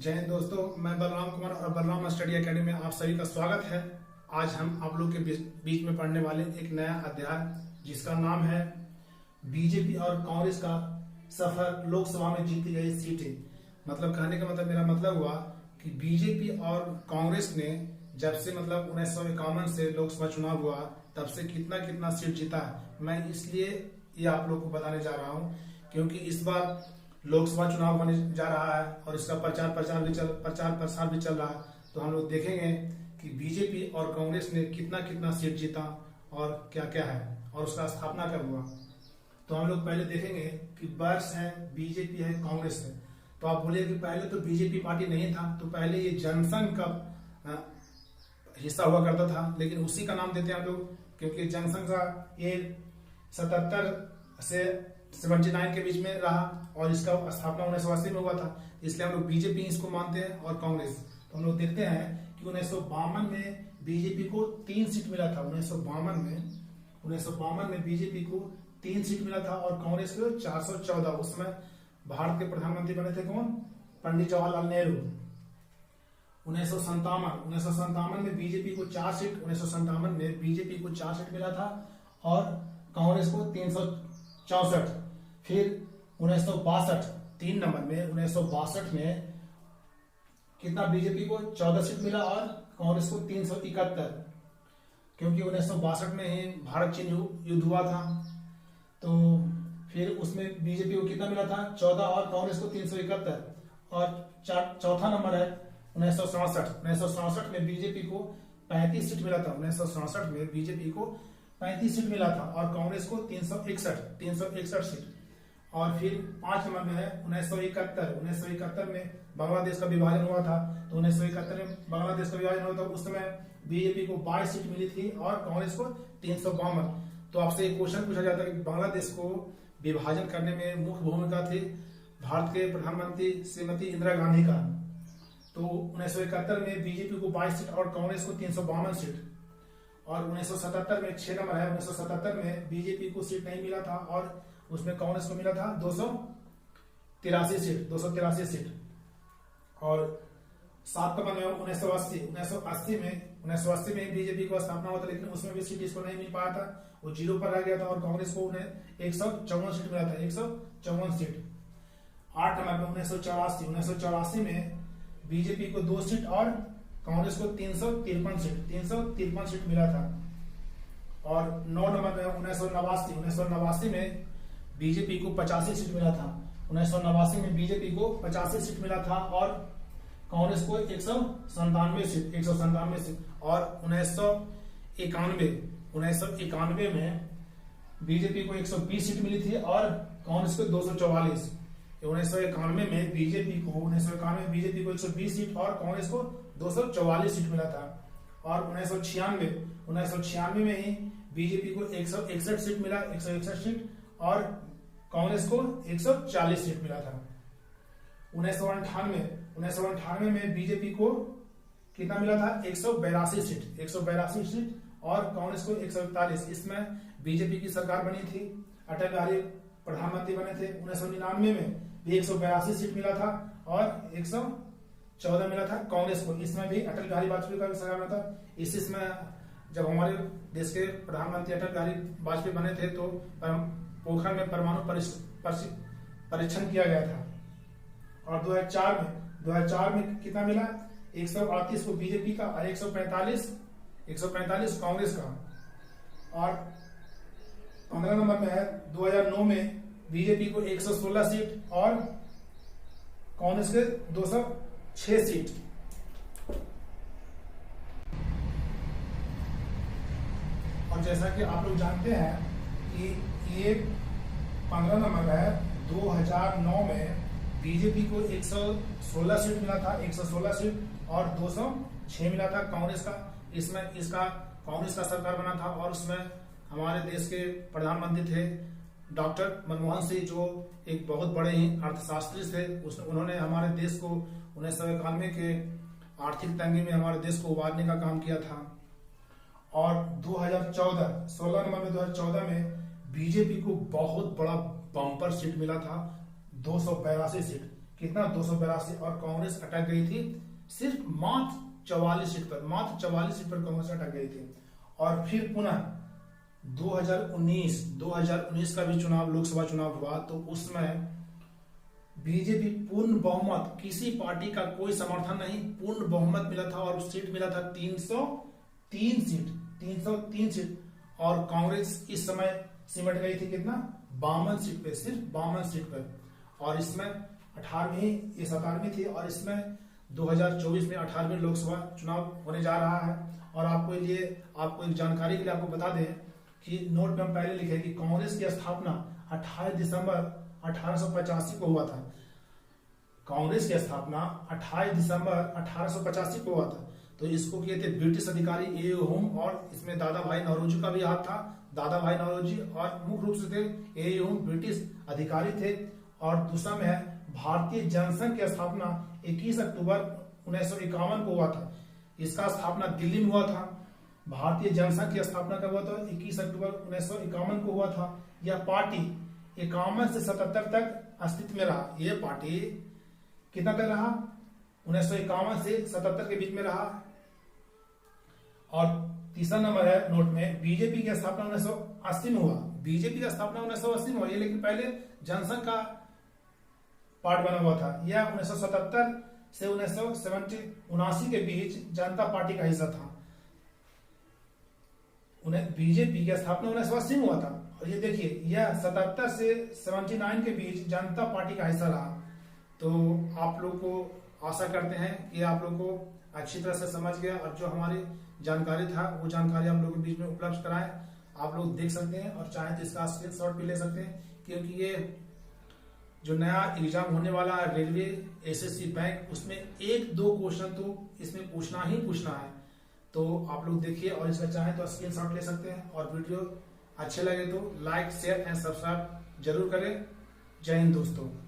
जय हिंद दोस्तों, मैं बलराम कुमार और बलराम स्टडी एकेडमी में आप सभी का स्वागत है। आज हम आप लोग के बीच में पढ़ने वाले एक नया अध्याय जिसका नाम है बीजेपी और कांग्रेस का सफर, लोकसभा में जीती गई सीटें। मतलब कहने का मतलब, मेरा मतलब हुआ कि बीजेपी और कांग्रेस ने जब से 1951 से लोकसभा चुनाव हुआ तब से कितना कितना सीट जीता है। मैं इसलिए ये आप लोग को बताने जा रहा हूँ क्योंकि इस बार लोकसभा चुनाव होने जा रहा है और इसका प्रचार प्रसार भी चल रहा है। तो हम लोग देखेंगे कि बीजेपी और कांग्रेस ने कितना कितना सीट जीता और क्या क्या है और उसका स्थापना कब हुआ। तो हम लोग पहले देखेंगे कि वर्ष है, बीजेपी है, कांग्रेस है। तो आप बोलिए कि पहले तो बीजेपी पार्टी नहीं था, तो पहले ये जनसंघ का हिस्सा हुआ करता था, लेकिन उसी का नाम देते हैं हम लोग क्योंकि जनसंघ का ये 77 से 79 के बीच में रहा और इसका स्थापना 1980 में हुआ था, इसलिए हम लोग बीजेपी इसको मानते हैं। और कांग्रेस, तो हम लोग देखते हैं कि 1952 में बीजेपी को 3 सीट मिला था। 1952 में बीजेपी को 3 सीट मिला था और कांग्रेस को 414। उस समय भारत के प्रधानमंत्री बने थे कौन? पंडित जवाहरलाल नेहरू। 1957 में बीजेपी को 4 सीट, 1957 में बीजेपी को 4 सीट मिला था और कांग्रेस को 364। फिर 1962 3 नंबर में 1962 में कितना? बीजेपी को 14 सीट मिला और कांग्रेस को 371, क्योंकि 1962 में ही भारत चीन युद्ध हुआ था। तो फिर उसमें बीजेपी को कितना मिला था? 14 और कांग्रेस को 371। और चौथा नंबर है 1967 में बीजेपी को 35 सीट मिला था। 1967 में बीजेपी को 35 सीट मिला था और कांग्रेस को 361 सीट। और फिर 5 नंबर में है 1971 में बांग्लादेश का विभाजन हुआ था। तो 1971 में बांग्लादेश का विभाजन हुआ था, उस समय बीजेपी को 22 सीट मिली थी और कांग्रेस को 352। तो आपसे एक क्वेश्चन पूछा जाता है कि बांग्लादेश को विभाजन करने में मुख्य भूमिका थी भारत के प्रधानमंत्री श्रीमती इंदिरा गांधी का। तो 1971 में बीजेपी को 22 सीट और कांग्रेस को 352 सीट। और 1977 में 6 नंबर है, 1977 में बीजेपी को सीट नहीं मिला था और उसमें कांग्रेस को मिला था 283 सीट। और 7 नंबर में 1980 में बीजेपी को स्थापना हुआ था, लेकिन उसमें भी सीट इसको नहीं मिल पाया था, वो 0 पर रह गया था और कांग्रेस को उन्हें 154 सीट मिला था, 154 सीट। 8 नंबर में 1984 में बीजेपी को 2 सीट और कांग्रेस को 353 सीट मिला था। और 9 नंबर में 1989 में बीजेपी को 85 सीट मिला था। 1989 में बीजेपी को 85 सीट मिला था और कांग्रेस को 197 सीट। और 1991 में बीजेपी को 120 सीट मिली थी और कांग्रेस को 244। 1991 में बीजेपी को 120 सीट और कांग्रेस को 244 सीट मिला था। और 1996 में ही बीजेपी को 161 सीट मिला, 161 सीट, और कांग्रेस को 140 सीट मिला था। 1998 में बीजेपी को कितना मिला था? 182 सीट और कांग्रेस को 141। इसमें बीजेपी की सरकार बनी थी, अटल बिहारी प्रधानमंत्री बने थे। 1999 में भी 182 सीट मिला था और 114 मिला था कांग्रेस को। इसमें भी अटल बिहारी वाजपेयी का भी सरकार बना था। इसमें जब हमारे देश के प्रधानमंत्री अटल बिहारी वाजपेयी बने थे तो पोखरण में परमाणु परीक्षण किया गया था। और 2004 में कितना मिला? 138 को बीजेपी का और 145 कांग्रेस का। और 15 नंबर में है 2009 में बीजेपी को 116 सीट और कांग्रेस के 206 सीट। और जैसा कि आप लोग जानते हैं कि ये 15 नंबर है, 2009 में बीजेपी को 116 सीट मिला था, 116 सीट और 206 मिला था कांग्रेस का। इसमें कांग्रेस का सरकार बना था और उसमें हमारे देश के प्रधानमंत्री थे डॉक्टर मनमोहन सिंह, जो एक बहुत बड़े ही अर्थशास्त्री थे। उन्होंने हमारे देश को 1991 के आर्थिक तंगी में हमारे देश को उबारने का काम किया था। और 16 नंबर में 2014 में बीजेपी को बहुत बड़ा बम्पर सीट मिला था, 282 सीट। कितना 282, और कांग्रेस अटक गई थी सिर्फ मात्र 44 सीट पर, मात्र 44 सीट पर कांग्रेस अटक गई थी। और फिर पुनः 2019 का भी चुनाव, लोकसभा चुनाव हुआ, तो उसमें बीजेपी पूर्ण बहुमत, किसी पार्टी का कोई समर्थन नहीं, पूर्ण बहुमत मिला था और सीट मिला था 303 सीट। और कांग्रेस इस समय सिमट गई थी कितना, 52 सीट पे, सिर्फ 52 सीट पर। और इसमें 17वीं थी, और इसमें 2024 में 18वीं लोकसभा चुनाव होने जा रहा है। और आपको एक जानकारी के लिए आपको बता दें कि नोट में हम पहले लिखे कि कांग्रेस की स्थापना 28 दिसंबर 1885 को हुआ था। कांग्रेस की स्थापना 28 दिसंबर 1885 को हुआ था। तो इसको किए थे ब्रिटिश अधिकारी ए होम, और इसमें दादा भाई नौरोजी का भी हाथ था। दादा भाई नौरोजी और मुख्य रूप से थे ए होम, ब्रिटिश अधिकारी थे। और दूसरा में है भारतीय जनसंघ की स्थापना 21 अक्टूबर 1951 को हुआ था। इसका स्थापना दिल्ली में हुआ था। भारतीय जनसंघ की स्थापना कब हुआ था, 21 अक्टूबर 1951 को हुआ था। यह पार्टी 51 से 77 तक अस्तित्व में रहा। यह पार्टी कितना तक रहा, 1951 से 77 के बीच में रहा। और तीसरा नंबर है नोट में, बीजेपी की स्थापना 1980 में हुआ। बीजेपी का स्थापना 1980 में हुआ, ये लेकिन पहले जनसंघ का पार्ट बना हुआ था। यह 1977 से 1979 के बीच जनता पार्टी का हिस्सा था। बीजेपी की स्थापना 1980 में हुआ था, और ये देखिए यह 77 से 79 के बीच जनता पार्टी का हिस्सा रहा। तो आप लोग को आशा करते हैं कि आप लोग को अच्छी तरह से समझ गया, और जो हमारी जानकारी था वो जानकारी आप लोगों के बीच में उपलब्ध कराएं। आप लोग देख सकते हैं, और चाहे तो इसका स्क्रीनशॉट भी ले सकते हैं, क्योंकि ये जो नया एग्जाम होने वाला है रेलवे, एसएससी, बैंक, उसमें 1-2 क्वेश्चन तो इसमें पूछना ही पूछना है। तो आप लोग देखिए, और इसका चाहे तो स्क्रीनशॉट ले सकते हैं। और वीडियो अच्छे लगे तो लाइक, शेयर एंड सब्सक्राइब जरूर करें। जय हिंद दोस्तों।